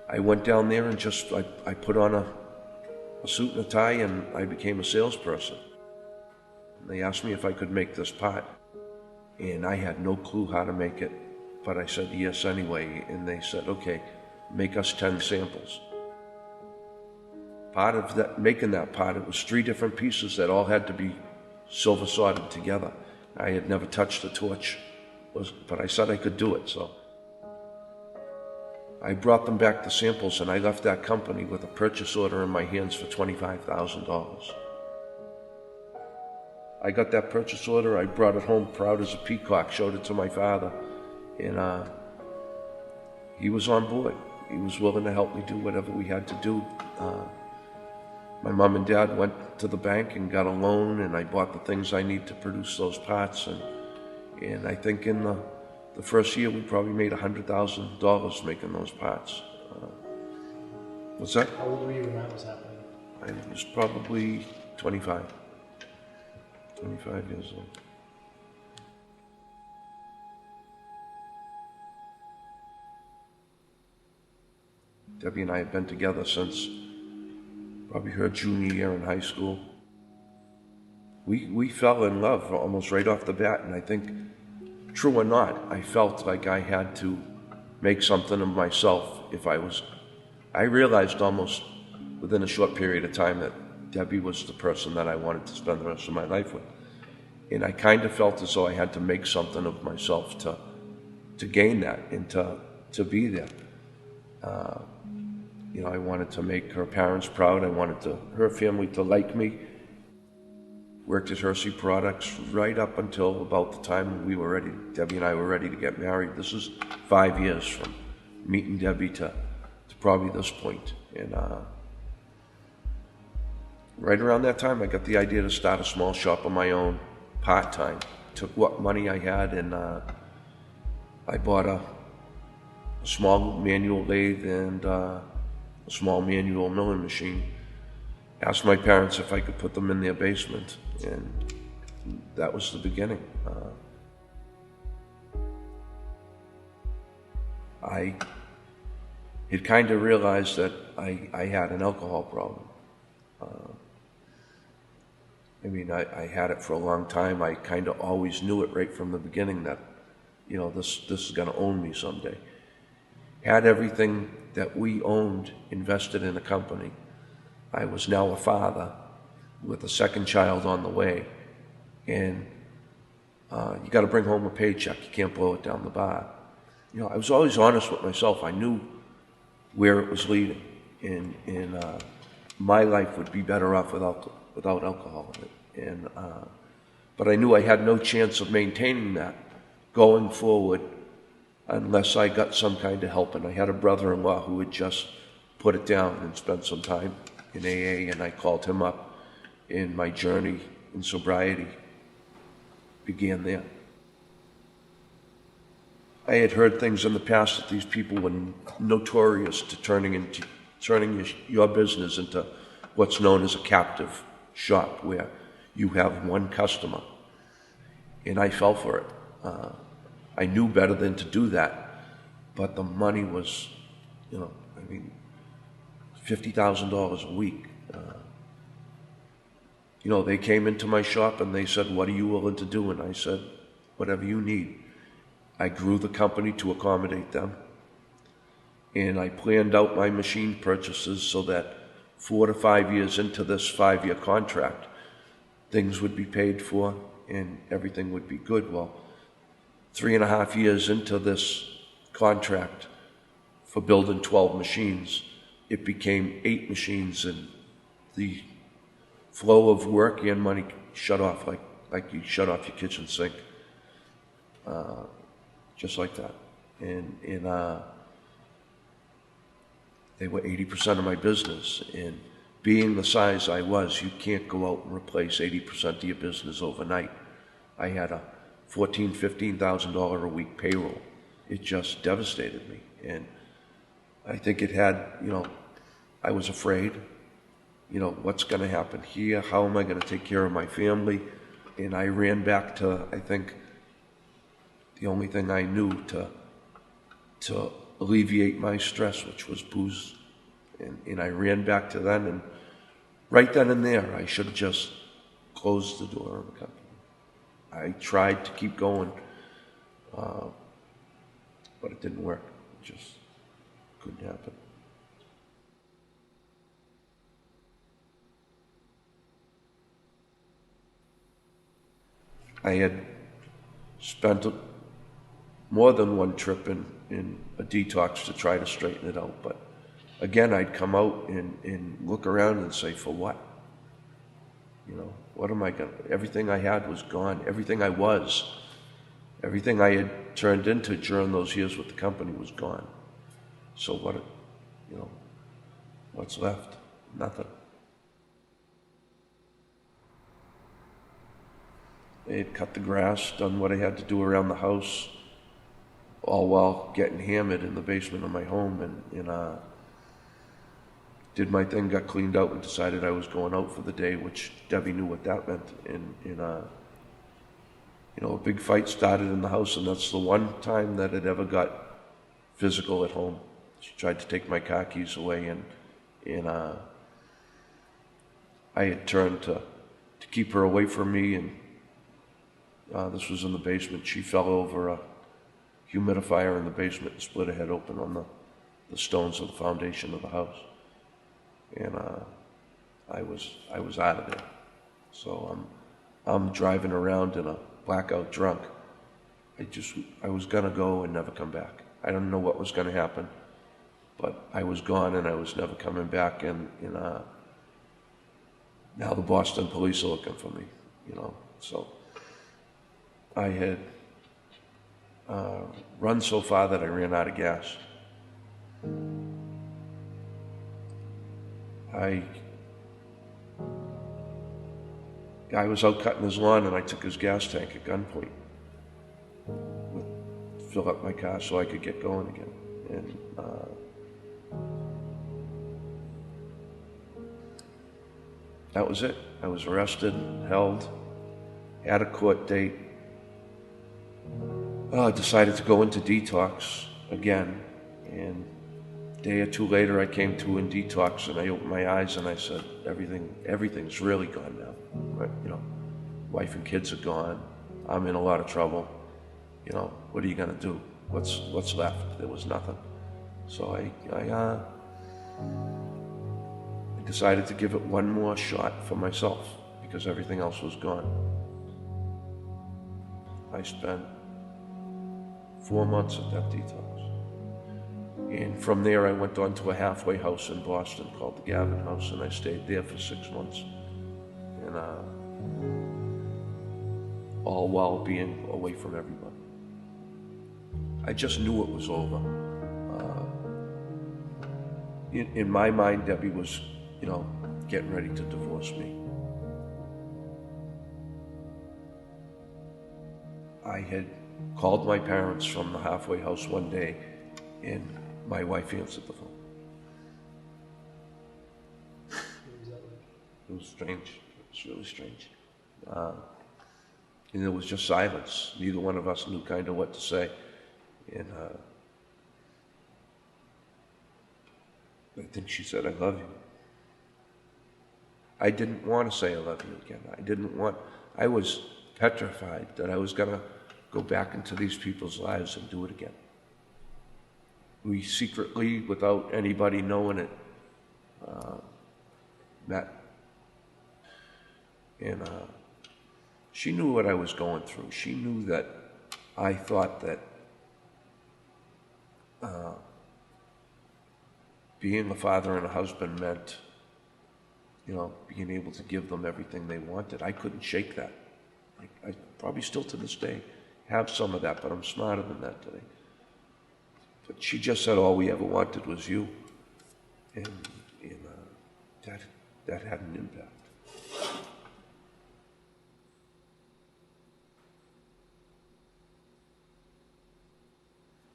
I went down there and I put on a suit and a tie and I became a salesperson. And they asked me if I could make this pot. And I had no clue how to make it, but I said yes anyway. And they said, okay, make us 10 samples. Part of that, making that pot, it was 3 different pieces that all had to be silver soldered together. I had never touched a torch, but I said I could do it, so. I brought them back the samples and I left that company with a purchase order in my hands for $25,000. I got that purchase order, I brought it home proud as a peacock, showed it to my father, and he was on board. He was willing to help me do whatever we had to do. My mom and dad went to the bank and got a loan, and I bought the things I need to produce those pots, and I think in the first year we probably made $100,000 making those pots. What's that? How old were you when that was happening? I was probably 25 years old. Debbie and I have been together since probably her junior year in high school. We fell in love almost right off the bat, and I think, true or not, I felt like I had to make something of myself I realized almost within a short period of time that Debbie was the person that I wanted to spend the rest of my life with. And I kind of felt as though I had to make something of myself to gain that and to be there. I wanted to make her parents proud. I wanted her family to like me. Worked at Hershey Products right up until about the time Debbie and I were ready to get married. This is 5 years from meeting Debbie to probably this point. And right around that time, I got the idea to start a small shop of my own, part-time. Took what money I had and I bought a small manual lathe and a small manual milling machine. Asked my parents if I could put them in their basement, and that was the beginning. I had kind of realized that I had an alcohol problem. I had it for a long time. I kind of always knew it right from the beginning that, this is going to own me someday. Had everything that we owned invested in a company. I was now a father with a second child on the way, and you got to bring home a paycheck. You can't blow it down the bar. I was always honest with myself. I knew where it was leading, and my life would be better off without alcohol in it. But I knew I had no chance of maintaining that going forward unless I got some kind of help. And I had a brother-in-law who had just put it down and spent some time in AA, and I called him up, and my journey in sobriety began there. I had heard things in the past that these people were notorious to turning your business into what's known as a captive shop, where you have one customer, and I fell for it. I knew better than to do that, but the money was, $50,000 a week. They came into my shop and they said, "What are you willing to do?" And I said, "Whatever you need." I grew the company to accommodate them, and I planned out my machine purchases so that 4 to 5 years into this 5-year contract, things would be paid for and everything would be good. Well, 3.5 years into this contract for building 12 machines, it became 8 machines, and the flow of work and money shut off like you shut off your kitchen sink, just like that. And they were 80% of my business, and being the size I was, you can't go out and replace 80% of your business overnight. I had a $14,000, $15,000 a week payroll. It just devastated me. And I think it had, I was afraid, what's going to happen here? How am I going to take care of my family? And I ran back to, I think, the only thing I knew to alleviate my stress, which was booze. And I ran back to then, and right then and there, I should have just closed the door on the company. I tried to keep going, but it didn't work. It just couldn't happen. I had spent more than one trip in a detox to try to straighten it out, but again, I'd come out and look around and say, for what? You know, what am I going to, everything I had was gone. Everything I was, everything I had turned into during those years with the company was gone. So what, you know, what's left? Nothing. I had cut the grass, done what I had to do around the house, all while getting hammered in the basement of my home, and did my thing, got cleaned out, and decided I was going out for the day, which Debbie knew what that meant. And you know, a big fight started in the house, and that's the one time that it ever got physical at home. She tried to take my car keys away, and I had turned to keep her away from me, and this was in the basement. She fell over a humidifier in the basement and split her head open on the stones of the foundation of the house. And I was out of there. So I'm driving around in a blackout drunk. I was gonna go and never come back. I don't know what was gonna happen, but I was gone and I was never coming back. And now the Boston police are looking for me. You know, so I had run so far that I ran out of gas. Guy was out cutting his lawn, and I took his gas tank at gunpoint, fill up my car so I could get going again. And that was it. I was arrested, held, had a court date. Decided to go into detox again, and a day or two later I came to in detox, and I opened my eyes and I said, everything's really gone now. Right? You know, wife and kids are gone. I'm in a lot of trouble. You know, what are you gonna do? What's left? There was nothing. So I decided to give it one more shot for myself because everything else was gone. I spent 4 months at that detox. And from there I went on to a halfway house in Boston called the Gavin House, and I stayed there for 6 months. And all while being away from everybody. I just knew it was over. In my mind, Debbie was, you know, getting ready to divorce me. I had called my parents from the halfway house one day, and my wife answered the phone. It was strange. It was really strange. And there was just silence. Neither one of us knew kind of what to say. And I think she said, I love you. I didn't want to say I love you again. I was petrified that I was going to go back into these people's lives and do it again. We secretly, without anybody knowing it, met. And she knew what I was going through. She knew that I thought that being a father and a husband meant, you know, being able to give them everything they wanted. I couldn't shake that. I probably still to this day have some of that, but I'm smarter than that today. But she just said all we ever wanted was you. And that had an impact.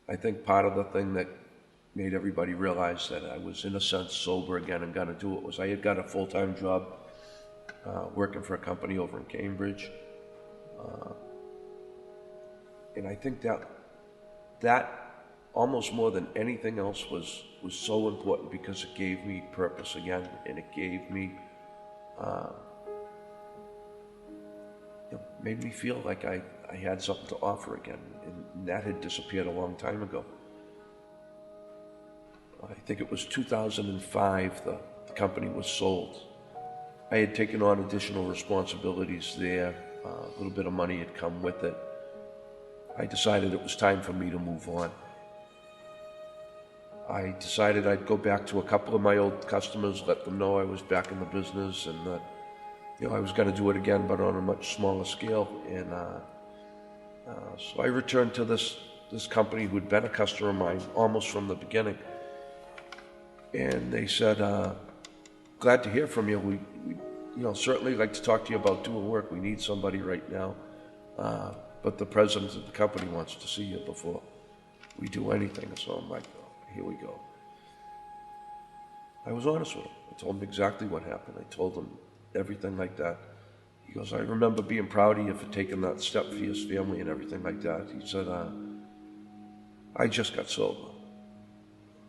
I think part of the thing that made everybody realize that I was, in a sense, sober again and going to do it was I had got a full-time job working for a company over in Cambridge. And I think that almost more than anything else, was so important because it gave me purpose again, and it gave me, made me feel like I had something to offer again, and that had disappeared a long time ago. I think it was 2005 the company was sold. I had taken on additional responsibilities there. A little bit of money had come with it. I decided it was time for me to move on. I decided I'd go back to a couple of my old customers, let them know I was back in the business, and that I was going to do it again, but on a much smaller scale. And so I returned to this company who'd been a customer of mine almost from the beginning. And they said, glad to hear from you. We certainly like to talk to you about doing work. We need somebody right now. But the president of the company wants to see you before we do anything. So I'm like, oh, here we go. I was honest with him. I told him exactly what happened. I told him everything like that. He goes, I remember being proud of you for taking that step for your family and everything like that. He said, I just got sober.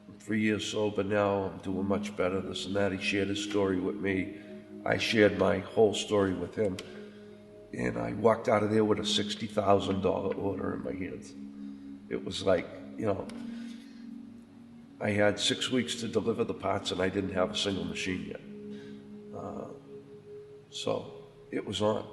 I'm 3 years sober now. I'm doing much better, this and that. He shared his story with me. I shared my whole story with him. And I walked out of there with a $60,000 order in my hands. It was like, I had 6 weeks to deliver the parts and I didn't have a single machine yet. So it was on.